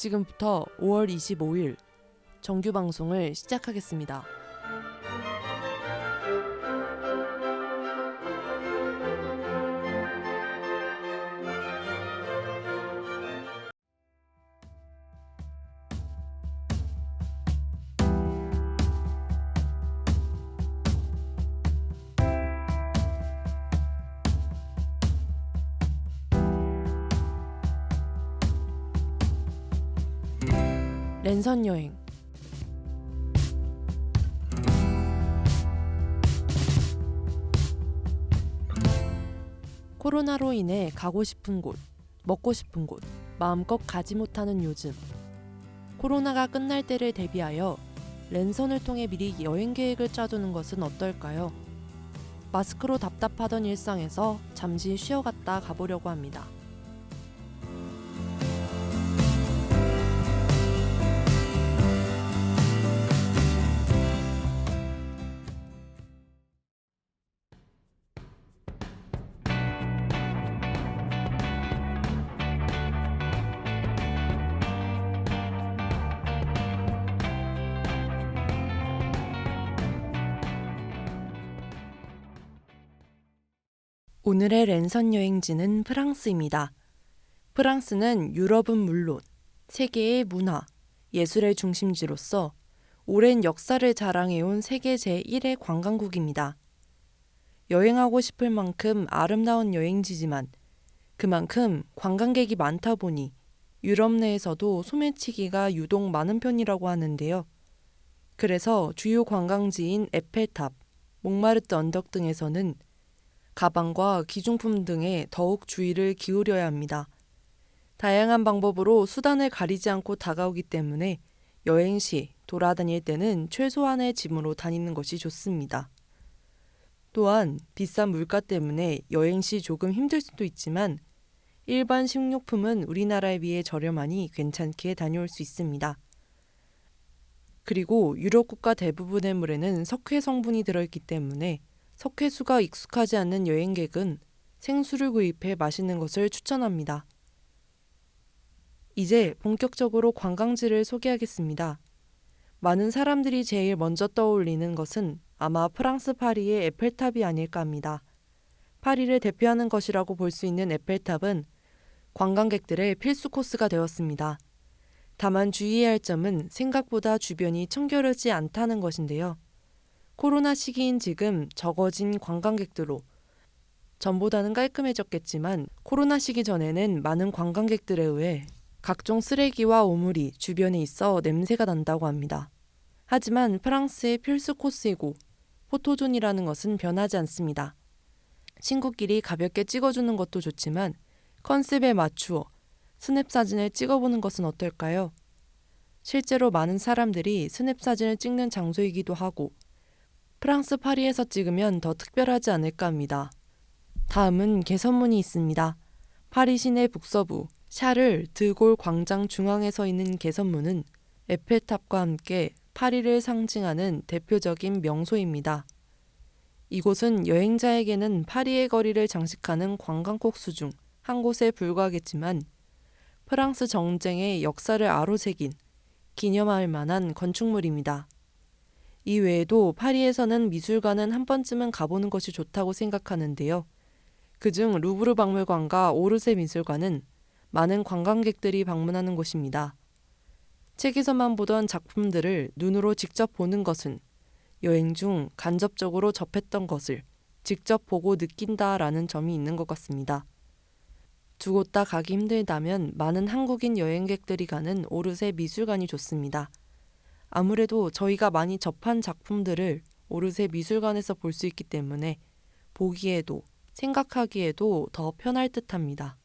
지금부터 5월 25일 정규 방송을 시작하겠습니다. 랜선 여행. 코로나로 인해 가고 싶은 곳, 먹고 싶은 곳, 마음껏 가지 못하는 요즘. 코로나가 끝날 때를 대비하여 랜선을 통해 미리 여행 계획을 짜두는 것은 어떨까요? 마스크로 답답하던 일상에서 잠시 쉬어갔다 가보려고 합니다. 오늘의 랜선 여행지는 프랑스입니다. 프랑스는 유럽은 물론 세계의 문화, 예술의 중심지로서 오랜 역사를 자랑해온 세계 제1의 관광국입니다. 여행하고 싶을 만큼 아름다운 여행지지만 그만큼 관광객이 많다 보니 유럽 내에서도 소매치기가 유독 많은 편이라고 하는데요. 그래서 주요 관광지인 에펠탑, 몽마르트 언덕 등에서는 가방과 기중품 등에 더욱 주의를 기울여야 합니다. 다양한 방법으로 수단을 가리지 않고 다가오기 때문에 여행 시 돌아다닐 때는 최소한의 짐으로 다니는 것이 좋습니다. 또한 비싼 물가 때문에 여행 시 조금 힘들 수도 있지만 일반 식료품은 우리나라에 비해 저렴하니 괜찮게 다녀올 수 있습니다. 그리고 유럽 국가 대부분의 물에는 석회 성분이 들어있기 때문에 석회수가 익숙하지 않는 여행객은 생수를 구입해 마시는 것을 추천합니다. 이제 본격적으로 관광지를 소개하겠습니다. 많은 사람들이 제일 먼저 떠올리는 것은 아마 프랑스 파리의 에펠탑이 아닐까 합니다. 파리를 대표하는 것이라고 볼 수 있는 에펠탑은 관광객들의 필수 코스가 되었습니다. 다만 주의해야 할 점은 생각보다 주변이 청결하지 않다는 것인데요. 코로나 시기인 지금 적어진 관광객들로 전보다는 깔끔해졌겠지만 코로나 시기 전에는 많은 관광객들에 의해 각종 쓰레기와 오물이 주변에 있어 냄새가 난다고 합니다. 하지만 프랑스의 필수 코스이고 포토존이라는 것은 변하지 않습니다. 친구끼리 가볍게 찍어주는 것도 좋지만 컨셉에 맞추어 스냅 사진을 찍어보는 것은 어떨까요? 실제로 많은 사람들이 스냅 사진을 찍는 장소이기도 하고 프랑스 파리에서 찍으면 더 특별하지 않을까 합니다. 다음은 개선문이 있습니다. 파리 시내 북서부 샤를 드골 광장 중앙에 서 있는 개선문은 에펠탑과 함께 파리를 상징하는 대표적인 명소입니다. 이곳은 여행자에게는 파리의 거리를 장식하는 관광코스 중 한 곳에 불과하겠지만 프랑스 정쟁의 역사를 아로새긴 기념할 만한 건축물입니다. 이 외에도 파리에서는 미술관은 한 번쯤은 가보는 것이 좋다고 생각하는데요. 그중 루브르 박물관과 오르세 미술관은 많은 관광객들이 방문하는 곳입니다. 책에서만 보던 작품들을 눈으로 직접 보는 것은 여행 중 간접적으로 접했던 것을 직접 보고 느낀다라는 점이 있는 것 같습니다. 두 곳 다 가기 힘들다면 많은 한국인 여행객들이 가는 오르세 미술관이 좋습니다. 아무래도 저희가 많이 접한 작품들을 오르세 미술관에서 볼 수 있기 때문에 보기에도 생각하기에도 더 편할 듯합니다.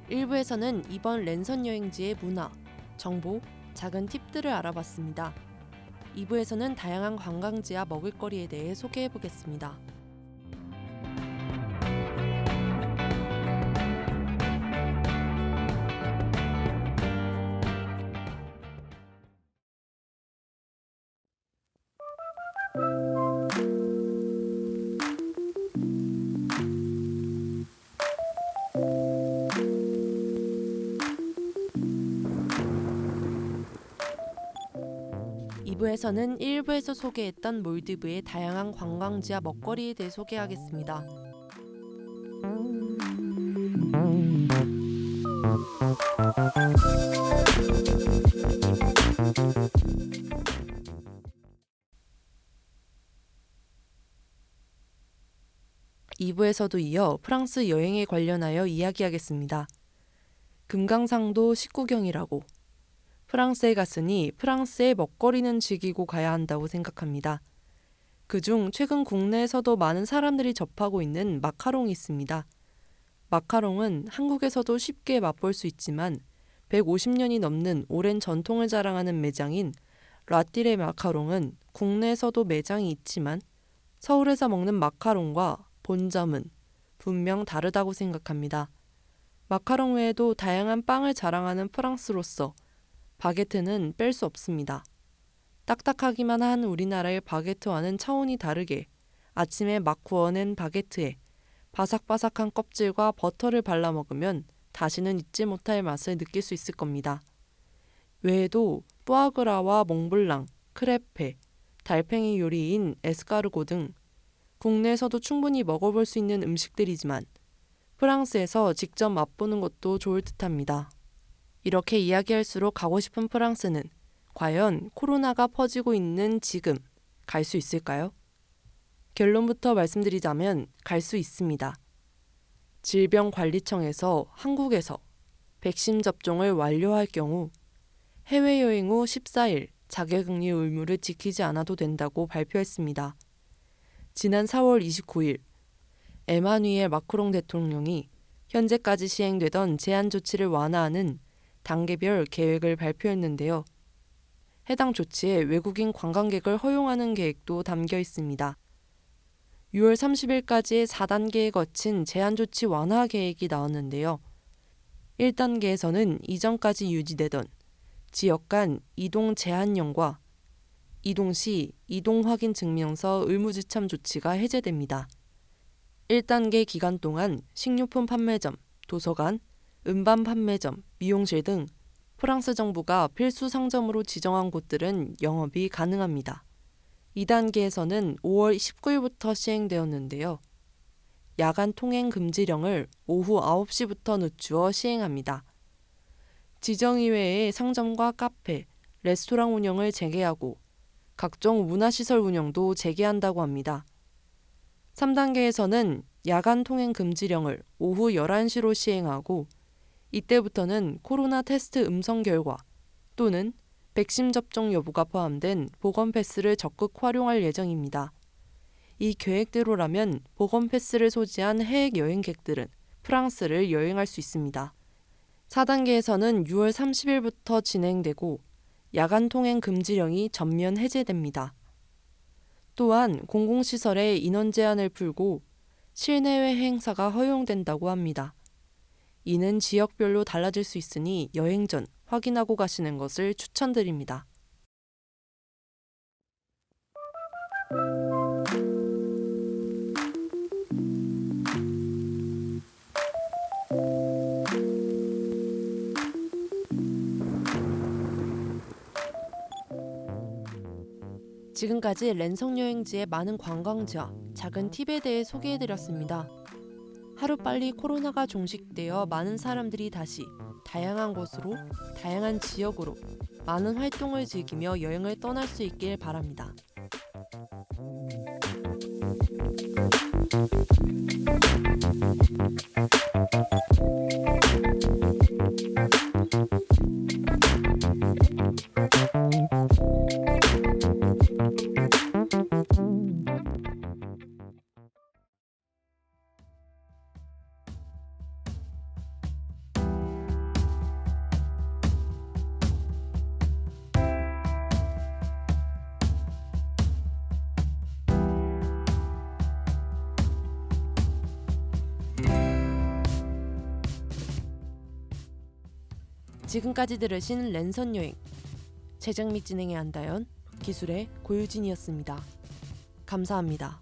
일부에서는 이번 랜선 여행지의 문화, 정보, 작은 팁들을 알아봤습니다. 2부에서는 다양한 관광지와 먹을거리에 대해 소개해보겠습니다. 2부에서는 1부에서 소개했던 몰디브의 다양한 관광지와 먹거리에 대해 소개하겠습니다. (2부에서도) 이어 프랑스 여행에 관련하여 이야기하겠습니다. 금강산도 식구경이라고. 프랑스에 갔으니 프랑스의 먹거리는 즐기고 가야 한다고 생각합니다. 그중 최근 국내에서도 많은 사람들이 접하고 있는 마카롱이 있습니다. 마카롱은 한국에서도 쉽게 맛볼 수 있지만 150년이 넘는 오랜 전통을 자랑하는 매장인 라띠레 마카롱은 국내에서도 매장이 있지만 서울에서 먹는 마카롱과 본점은 분명 다르다고 생각합니다. 마카롱 외에도 다양한 빵을 자랑하는 프랑스로서 바게트는 뺄 수 없습니다. 딱딱하기만 한 우리나라의 바게트와는 차원이 다르게 아침에 막 구워낸 바게트에 바삭바삭한 껍질과 버터를 발라 먹으면 다시는 잊지 못할 맛을 느낄 수 있을 겁니다. 외에도 푸아그라와 몽블랑, 크레페, 달팽이 요리인 에스카르고 등 국내에서도 충분히 먹어볼 수 있는 음식들이지만 프랑스에서 직접 맛보는 것도 좋을 듯합니다. 이렇게 이야기할수록 가고 싶은 프랑스는 과연 코로나가 퍼지고 있는 지금 갈 수 있을까요? 결론부터 말씀드리자면 갈 수 있습니다. 질병관리청에서 한국에서 백신 접종을 완료할 경우 해외여행 후 14일 자가격리 의무를 지키지 않아도 된다고 발표했습니다. 지난 4월 29일 에마뉘엘 마크롱 대통령이 현재까지 시행되던 제한 조치를 완화하는 단계별 계획을 발표했는데요. 해당 조치에 외국인 관광객을 허용하는 계획도 담겨 있습니다. 6월 30일까지의 4단계에 거친 제한 조치 완화 계획이 나왔는데요. 1단계에서는 이전까지 유지되던 지역 간 이동 제한령과 이동 시 이동 확인 증명서 의무 지참 조치가 해제됩니다. 1단계 기간 동안 식료품 판매점, 도서관, 음반 판매점, 미용실 등 프랑스 정부가 필수 상점으로 지정한 곳들은 영업이 가능합니다. 2단계에서는 5월 19일부터 시행되었는데요. 야간 통행 금지령을 오후 9시부터 늦추어 시행합니다. 지정 이외의 상점과 카페, 레스토랑 운영을 재개하고 각종 문화시설 운영도 재개한다고 합니다. 3단계에서는 야간 통행 금지령을 오후 11시로 시행하고 이때부터는 코로나 테스트 음성 결과 또는 백신 접종 여부가 포함된 보건 패스를 적극 활용할 예정입니다. 이 계획대로라면 보건 패스를 소지한 해외 여행객들은 프랑스를 여행할 수 있습니다. 4단계에서는 6월 30일부터 진행되고 야간 통행 금지령이 전면 해제됩니다. 또한 공공시설의 인원 제한을 풀고 실내외 행사가 허용된다고 합니다. 이는 지역별로 달라질 수 있으니 여행 전 확인하고 가시는 것을 추천드립니다. 지금까지 랜선 여행지의 많은 관광지와 작은 팁에 대해 소개해드렸습니다. 하루빨리 코로나가 종식되어 많은 사람들이 다시 다양한 곳으로, 다양한 지역으로 많은 활동을 즐기며 여행을 떠날 수 있길 바랍니다. 지금까지 들으신 랜선 여행, 제작 및 진행의 안다연, 기술의 고유진이었습니다. 감사합니다.